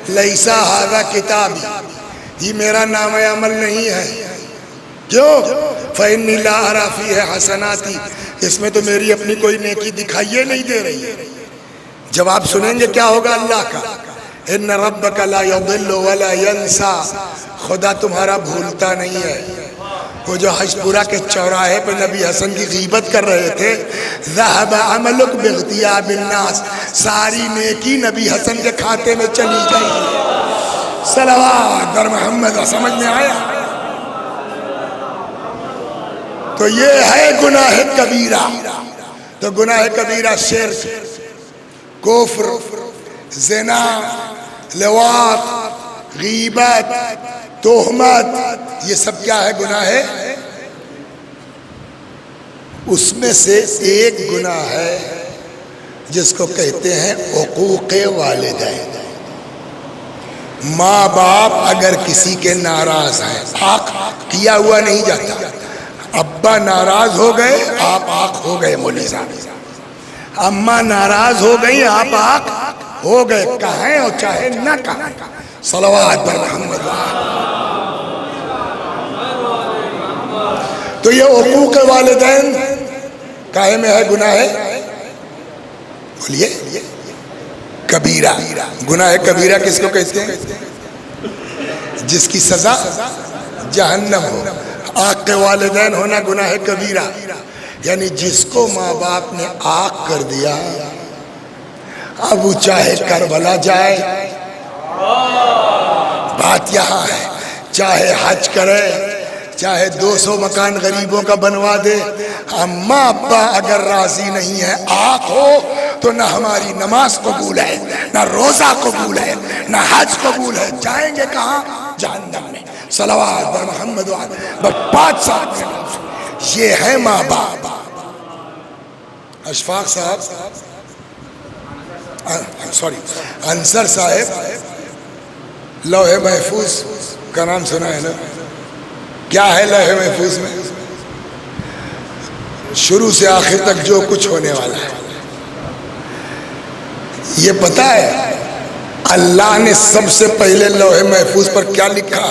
Speaker 1: لیسا ھذا کتابی، یہ میرا نامہ عمل نہیں ہے. کیوں؟ فإنی لا أری فیہ حسناتی، اس میں تو میری اپنی کوئی نیکی دکھائیے نہیں دے رہی ہے. جواب سنیں گے کیا ہوگا اللہ کا؟ ان ربک لا یضل ولا ینسیٰ، خدا تمہارا بھولتا نہیں ہے وہ جو حجپورہ کے چوراہے پہ نبی حسن کی غیبت کر رہے تھے، ذہب عملک باغتیاب الناس، ساری نیکی نبی حسن کے کھاتے میں چلی گئی۔ صلوات بر محمد، سمجھ میں آیا؟ تو یہ ہے گناہ کبیرہ۔ تو گناہ کبیرہ شرک، کفر، زنا، لواط، غیبت، تہمت، یہ سب کیا ہے؟ گناہ ہے۔ اس میں سے ایک گناہ ہے جس کو کہتے ہیں عقوق والدین۔ ماں باپ اگر کسی کے ناراض ہیں، آنکھ کیا ہوا نہیں جاتا، ابا ناراض ہو گئے آپ آنکھ ہو گئے، مولوی صاحب اماں ناراض ہو گئی آپ آنکھ ہو گئے، کہیں اور چاہے نہ کہیں۔ صلوات بر محمد۔ تو یہ حقوق والدین کاہے میں ہے؟ گناہ ہے، بولیے، کبیرہ۔ گناہ کبیرہ کس کو کہتے ہیں؟ جس کی سزا جہنم ہو۔ آق کے والدین ہونا گناہ کبیرہ، یعنی جس کو ماں باپ نے آق کر دیا، اب وہ چاہے کربلا جائے، بات یہاں ہے، چاہے حج کرے، چاہے 200 مکان غریبوں کا بنوا دے، اماں ابا اگر راضی نہیں ہے، آق ہو تو نہ ہماری نماز قبول ہے، نہ روزہ قبول ہے، نہ حج قبول ہے، جائیں گے کہاں؟ جہنم میں۔ صلوات بر محمد بس 5 سال یہ ہے ماں باپ۔ اشفاق صاحب، انصر صاحب، لوح محفوظ کا نام سنا ہے نا؟ کیا ہے لوح محفوظ میں؟ شروع سے آخر تک جو کچھ ہونے والا ہے یہ پتا ہے؟ اللہ نے سب سے پہلے لوح محفوظ پر کیا لکھا؟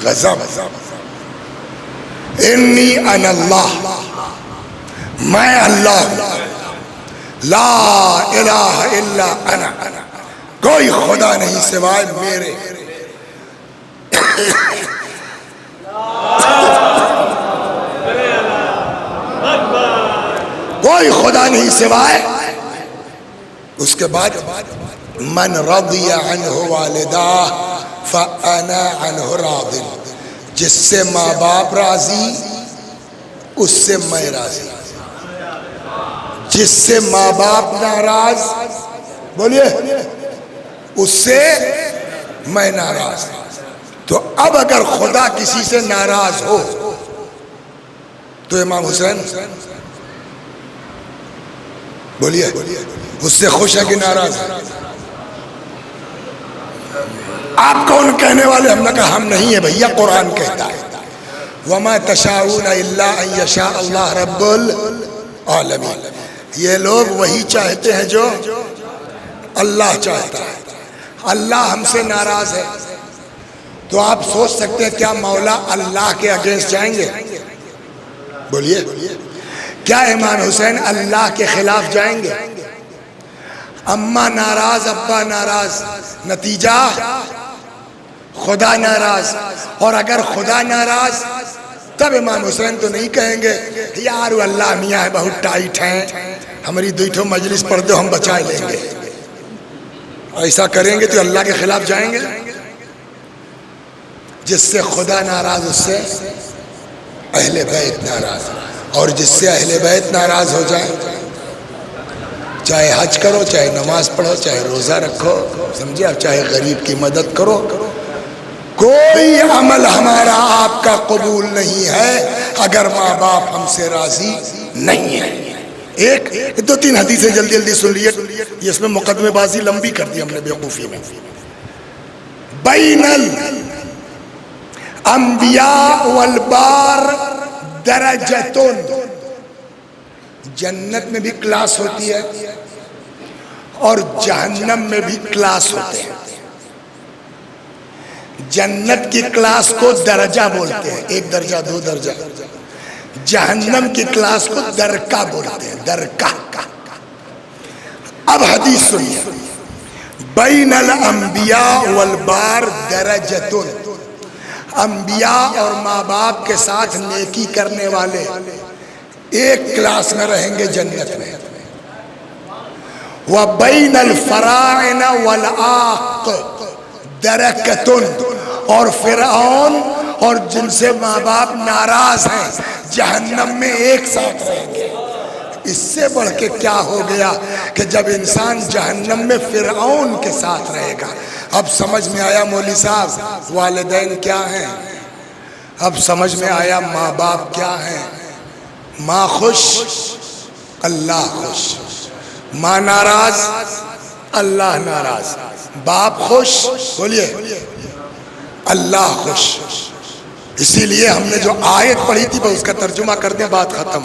Speaker 1: غضب، انی انا اللہ، میں اللہ ہوں، لا الہ الا انا، کوئی خدا نہیں سوائے میرے۔ کوئی خدا نہیں سوائے۔ اس کے بعد من رضی عنہ والدہ فانا عنہ راض، جس سے ماں باپ راضی اس سے میں راضی، جس سے ماں باپ ناراض، بولیے، اس سے میں ناراض۔ تو اب اگر خدا کسی سے ناراض ہو تو امام حسین، بولیے، اس سے خوش ہے کہ ناراض ہے؟ آپ کون کہنے والے؟ ہم نے کہا ہم نہیں ہیں بھیا، قرآن کہتا ہے وَمَا تَشَاءُونَ إِلَّا أَن يَشَاءَ اللَّهُ رَبُّ العالمین۔ یہ لوگ وہی چاہتے ہیں جو اللہ چاہتا ہے۔ اللہ ہم سے ناراض ہے تو آپ سوچ سکتے ہیں کیا مولا اللہ کے اگینسٹ جائیں گے؟ بولیے، کیا امام حسین اللہ کے خلاف جائیں گے؟ اماں ناراض، ابا ناراض، نتیجہ خدا ناراض۔ اور اگر خدا ناراض تب امام حسین تو نہیں کہیں گے یار وہ اللہ میاں ہے بہت ٹائٹ ہیں، ہماری دوٹھو مجلس پڑھ دو ہم بچا لیں گے۔ ایسا کریں گے تو اللہ کے خلاف جائیں گے۔ جس سے خدا ناراض اس سے اہل بیت ناراض، اور جس سے اہل بیت ناراض ہو جائے، چاہے حج کرو، چاہے نماز پڑھو، چاہے روزہ رکھو، سمجھے، اب چاہے غریب کی مدد کرو، کوئی عمل ہمارا آپ کا قبول نہیں ہے اگر ماں باپ ہم سے راضی نہیں ہے۔ ایک 2-3 حدیثیں جلدی جلدی سن لیے، اس میں مقدمے بازی لمبی کر دی ہم نے بیوقوفی میں۔ بین الانبیاء والبار درجتون، جنت میں بھی کلاس ہوتی ہے اور جہنم میں بھی کلاس ہوتے ہیں۔ جنت کی کلاس کو درجہ بولتے ہیں، 1 درجہ 2 درجہ، جہنم کی کلاس کو درکہ بولتے ہیں، درکہ۔ اب حدیث سنیے، بین الانبیاء والبار درجتون، انبیاء اور ماں باپ کے ساتھ نیکی کرنے والے ایک کلاس میں رہیں گے جنت میں. وَبَيْنَ الْفَرَائِنَ وَالْعَاقِ دَرَكَةٌ اور فرعون اور جن سے ماں باپ ناراض ہیں جہنم میں ایک ساتھ رہیں گے. اس سے بڑھ کے کیا ہو گیا کہ جب انسان جہنم میں فرعون کے ساتھ رہے گا. اب سمجھ میں آیا مولوی صاحب والدین کیا ہیں, اب سمجھ میں آیا ماں باپ کیا ہیں. ماں خوش اللہ خوش, ماں ناراض اللہ ناراض, باپ خوش بولیے اللہ خوش. اسی لیے ہم نے جو آیت پڑھی تھی وہ اس کا ترجمہ کر دیں, بات ختم.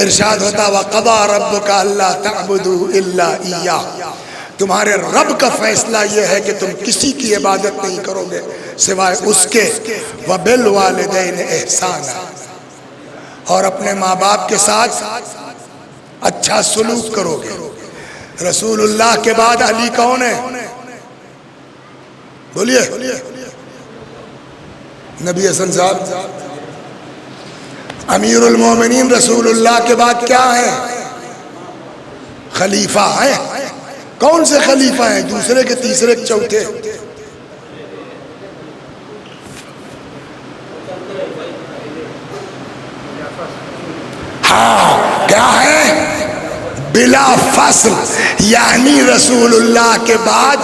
Speaker 1: ارشاد ہوتا وَقَضَىٰ رَبُّكَ أَلَّا تَعْبُدُوا إِلَّا إِيَّاهُ, تمہارے رب کا فیصلہ یہ ہے کہ تم کسی کی عبادت نہیں کرو گے سوائے اس کے. وَبِالْوَالِدَيْنِ إِحْسَانًا, اور اپنے ماں باپ کے ساتھ اچھا سلوک کرو گے. رسول اللہ کے بعد علی کون ہے بولیے, نبی حسن صاحب. امیر المومنین رسول اللہ کے بعد کیا ہے, خلیفہ ہیں. کون سے خلیفہ ہیں, دوسرے کے تیسرے کے چوتھے. ہاں کیا ہے, بلا فصل, یعنی رسول اللہ کے بعد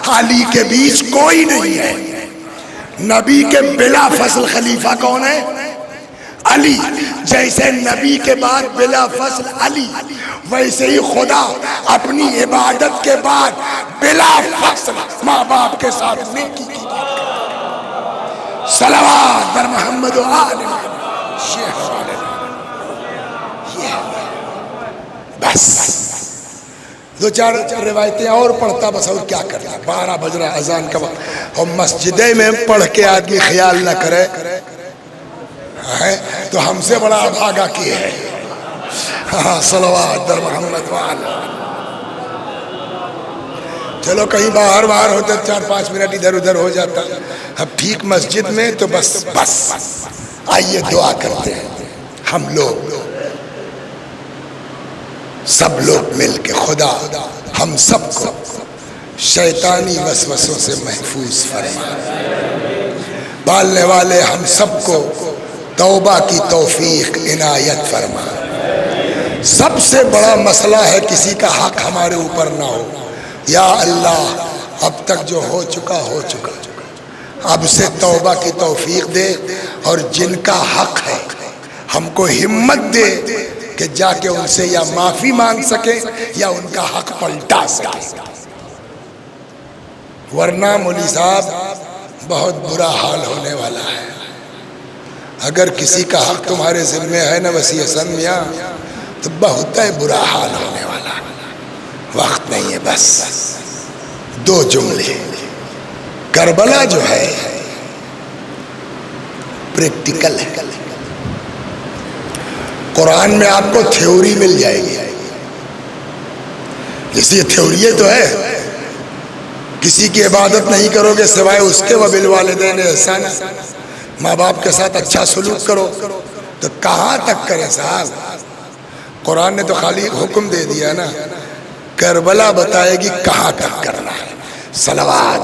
Speaker 1: علی کے بیچ کوئی نہیں ہے. نبی کے بلا فصل خلیفہ کون ہے, علی. جیسے نبی کے بعد بلا فصل علی, ویسے ہی خدا اپنی عبادت کے بعد بلا فصل ماں باپ کے ساتھ نیکی کی بات کرتا. صلوات بر محمد و آل محمد. شیخ بس دو چار روایتیں اور پڑھتا بس, اور کیا کرتا. 12 بج رہا اذان کا وقت, اور مسجدے میں پڑھ کے آدمی خیال نہ کرے تو ہم سے بڑا بھاگا کیے ہے. صلوات در محمد وعلا. چلو کہیں باہر ہوتے 4-5 منٹ ادھر ادھر ہو جاتا. اب ٹھیک مسجد میں تو بس آئیے دعا کرتے ہیں ہم لوگ سب لوگ مل کے. خدا ہم سب کو شیطانی وسوسوں سے محفوظ فرما. پالنے والے ہم سب کو توبہ کی توفیق عنایت فرما. سب سے بڑا مسئلہ ہے کسی کا حق ہمارے اوپر نہ ہو. یا اللہ اب تک جو ہو چکا اب سے توبہ کی توفیق دے, اور جن کا حق ہے ہم کو ہمت دے کہ جا کے ان سے یا معافی مانگ سکے یا ان کا حق پلٹا سکے. ورنہ مولوی صاحب بہت برا حال ہونے والا ہے. اگر کسی کا حق تمہارے ذمہ ہے نا وسیع حسن میاں, تو بہت برا حال ہونے والا. وقت نہیں ہے, بس 2 جملے. کربلا جو ہے پریکٹیکل ہے. قرآن میں آپ کو تھیوری مل جائے گی, اس لیے تھیوری تو ہے کسی کی عبادت نہیں کرو گے سوائے اس کے. وبالوالدین احسانا, ماں باپ کے ساتھ اچھا سلوک کرو. تو کہاں تک کریں صاحب, قرآن نے تو خالی حکم دے دیا نا, کربلا بتائے گی کہاں تک کرنا ہے. صلوات.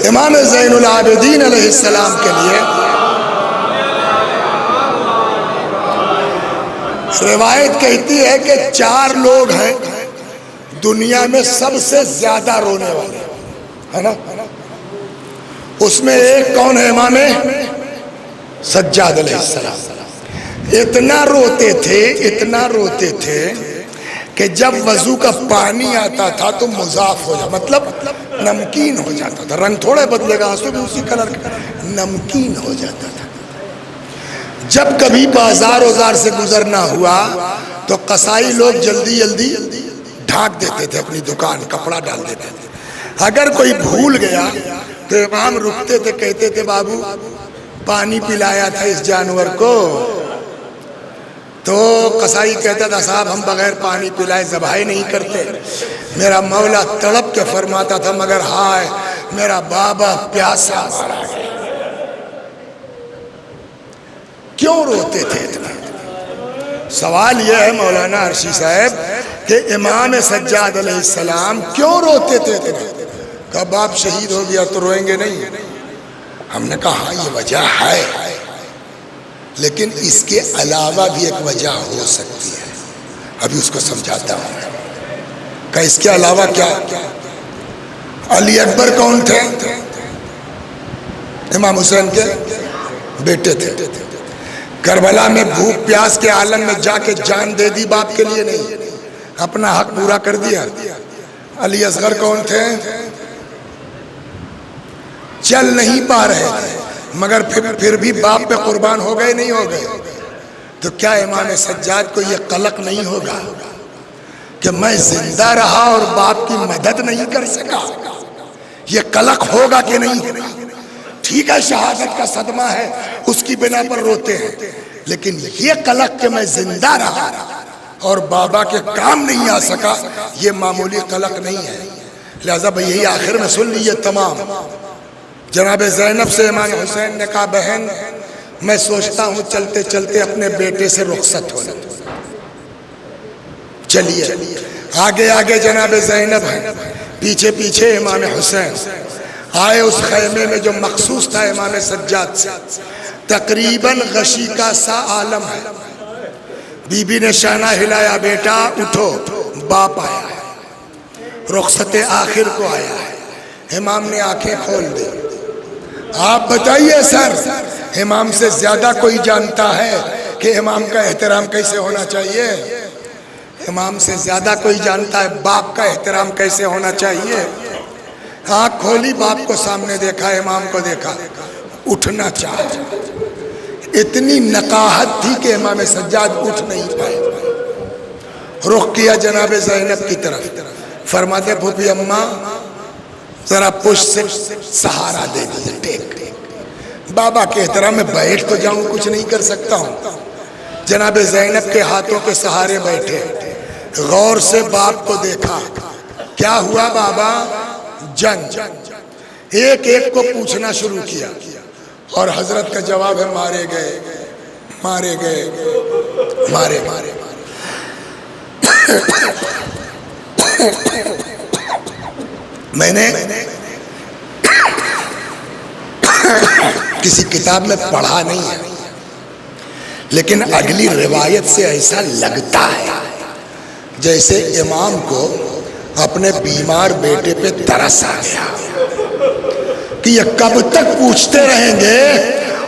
Speaker 1: امام زین العابدین علیہ السلام کے لیے روایت کہتی ہے کہ 4 لوگ ہیں دنیا میں سب سے زیادہ رونے والے, ہے نا. اس میں ایک کون ہے, امام سجاد علیہ السلام. اتنا روتے تھے کہ جب وضو کا پانی آتا تھا تو مضاف ہو جاتا, مطلب نمکین ہو جاتا تھا. رنگ تھوڑے بدلے گا, آنسو بھی اسی کلر کا, نمکین ہو جاتا تھا. جب کبھی بازار سے گزرنا ہوا تو قصائی لوگ جلدی ڈھانک دیتے تھے اپنی دکان, کپڑا ڈال دیتے تھے. اگر کوئی بھول گیا تو امام رکتے تھے, کہتے تھے بابو پانی پلایا تھا اس جانور کو, تو قصائی کہتا تھا صاحب ہم بغیر پانی پلائے ذبح نہیں کرتے. میرا مولا تڑپ کے فرماتا تھا مگر ہائے میرا بابا پیاسا مارا گیا. کیوں روتے تھے اتنا؟ سوال یہ ہے مولانا عرشی صاحب کہ امام سجاد علیہ السلام کیوں روتے تھے اتنا؟ کہا باپ شہید ہو گیا تو روئیں گے نہیں؟ ہم نے کہا ہاں یہ وجہ ہے، لیکن اس کے علاوہ بھی ایک وجہ ہو سکتی ہے، ابھی اس کو سمجھاتا ہوں. کہ اس کے علاوہ کیا؟ علی اکبر کون تھے؟ امام حسین کے بیٹے تھے. کربلا میں بھوک پیاس کے عالم میں جا کے جان دے دی باپ کے لیے نہیں، اپنا حق پورا کر دیا. علی اصغر کون تھے؟ چل نہیں پا رہے تھے مگر پھر بھی باپ پہ قربان ہو گئے نہیں ہو گئے. تو کیا امام سجاد کو یہ قلق نہیں ہوگا کہ میں زندہ رہا اور باپ کی مدد نہیں کر سکا؟ یہ قلق ہوگا کہ نہیں؟ ٹھیک ہے شہادت کا صدمہ ہے اس کی بنا پر روتے ہیں، لیکن یہ قلق کہ میں زندہ رہا اور بابا کے کام نہیں آ سکا یہ معمولی قلق نہیں ہے. لہذا بھئی یہی آخر میں سن لیجیے تمام. جناب زینب سے امام حسین نے کہا بہن میں سوچتا ہوں چلتے چلتے اپنے بیٹے سے رخصت ہونا. چلیے آگے آگے جناب زینب ہیں، پیچھے پیچھے امام حسین آئے اس خیمے میں جو مخصوص تھا امام سجاد سے. تقریباً غشی کا سا عالم ہے. بی بی نے شانہ ہلایا بیٹا اٹھو، باپ آیا ہے، رخصت آخر کو آیا ہے. امام نے آنکھیں کھول دی. آپ بتائیے سر امام سے زیادہ کوئی جانتا ہے کہ امام کا احترام کیسے ہونا چاہیے؟ امام سے زیادہ کوئی جانتا ہے باپ کا احترام کیسے ہونا چاہیے؟ آنکھ کھولی، باپ کو سامنے دیکھا، امام کو دیکھا، اٹھنا چاہا. اتنی نقاہت تھی کہ امام سجاد اٹھ نہیں پائے. رخ کیا جناب زینب کی طرف، فرماتے پھوپھی اماں ذرا پشت سے سہارا دے دیے، ٹیک. بابا کے احترام میں بیٹھ تو جاؤں، کچھ نہیں کر سکتا ہوں. جناب زینب کے ہاتھوں کے سہارے بیٹھے، غور سے باپ کو دیکھا. کیا ہوا بابا؟ جنگ. ایک ایک کو پوچھنا شروع کیا اور حضرت کا جواب ہے مارے گئے مارے گئے مارے مارے. میں نے کسی کتاب میں پڑھا نہیں ہے لیکن اگلی روایت سے ایسا لگتا ہے جیسے امام کو اپنے بیمار بیٹے پہ ترس آ گیا کہ یہ کب تک پوچھتے رہیں گے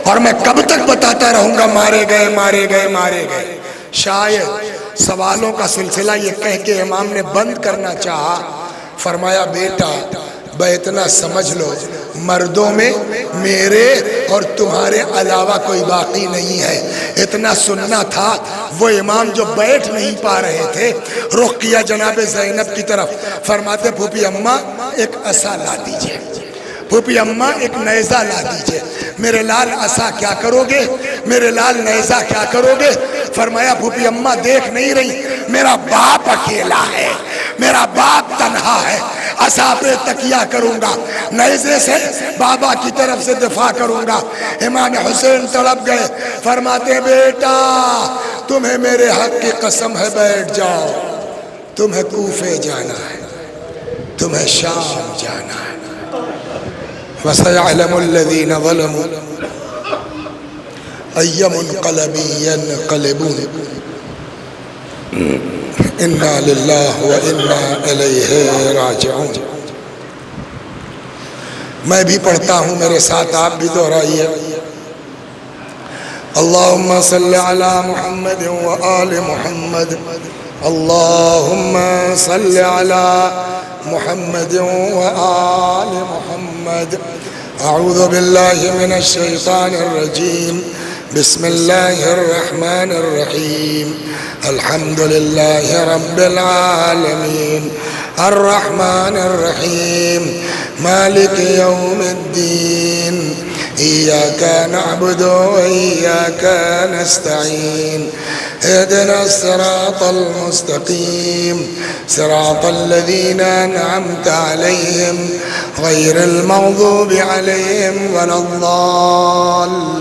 Speaker 1: اور میں کب تک بتاتا رہوں گا مارے گئے مارے گئے مارے گئے. شاید سوالوں کا سلسلہ یہ کہہ کے امام نے بند کرنا چاہا. فرمایا بیٹا بے اتنا سمجھ لو مردوں میں میرے اور تمہارے علاوہ کوئی باقی نہیں ہے. اتنا سننا تھا. وہ امام جو بیٹھ نہیں پا رہے تھے رخ کیا جناب زینب کی طرف، فرماتے پھوپھی اماں ایک عصا لا دیجئے، پھوپھی اماں ایک نیزہ لا دیجئے. میرے لال عصا کیا کرو گے؟ میرے لال نیزہ کیا کرو گے؟ فرمایا پھوپھی اماں دیکھ نہیں رہی میرا باپ اکیلا ہے، میرا باپ تنہا ہے، عصا پہ تکیہ کروں گا، نیزے سے بابا کی طرف سے دفاع کروں گا. امام حسین تڑپ گئے، فرماتے بیٹا تمہیں میرے حق کی قسم ہے بیٹھ جاؤ، تمہیں کوفے جانا ہے، تمہیں شام جانا ہے. وَسَيَعْلَمُ الَّذِينَ ظَلَمُوا أَيَّ مُنْقَلَبٍ يَنْقَلِبُونَ إِنَّا لِلَّهِ وَإِنَّا إِلَيْهِ رَاجِعُونَ. میں بھی پڑھتا ہوں، میرے ساتھ آپ بھی دہرائیے. اللہم صلی علی محمد وآل محمد، اللہم صلی علی محمد وآل محمد. اعوذ باللہ من الشیطان الرجیم، بسم اللہ الرحمن الرحیم. الحمد للہ رب العالمین، الرحمن الرحیم، مالک یوم الدین، إياك نعبد وإياك نستعين اهدنا الصراط المستقيم صراط الذين أنعمت عليهم غير المغضوب عليهم ولا الضالين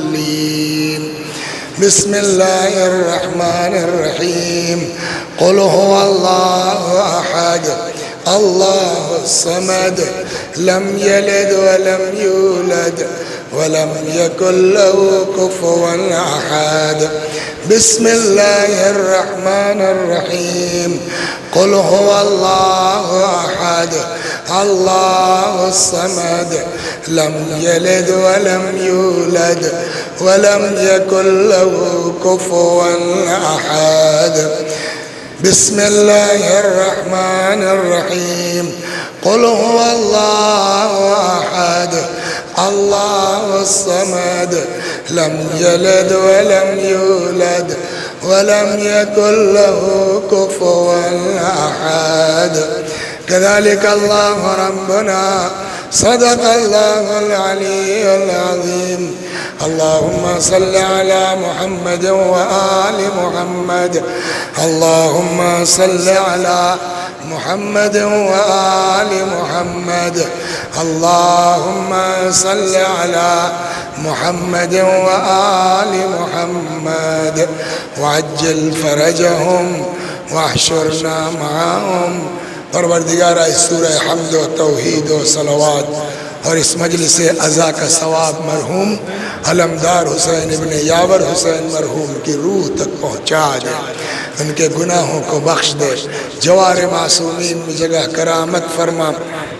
Speaker 1: بسم الله الرحمن الرحيم قل هو الله أحد الله الصمد لم يلد ولم يولد ولم يكن له كفوا أحد بسم الله الرحمن الرحيم قل هو الله أحد الله الصمد لم يلد ولم يولد ولم يكن له كفوا أحد بسم الله الرحمن الرحيم قل هو الله أحد الله الصمد لم يلد ولم يولد ولم يكن له كفوا أحد كذلك الله ربنا صدق الله العلي العظيم اللهم صل على محمد وآل محمد اللهم صل على محمد وآل محمد اللهم صل على محمد وآل محمد وعجل فرجهم واحشرنا معهم پروردگارہ اس سورہ حمد و توحید و صلوات اور اس مجلس عزا کا ثواب مرحوم علمدار حسین ابن یاور حسین مرحوم کی روح تک پہنچا دے ان کے گناہوں کو بخش دے جوار معصومین میں جگہ کرامت فرما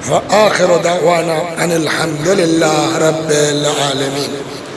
Speaker 1: وآخر دعوانا ان الحمدللہ رب العالمین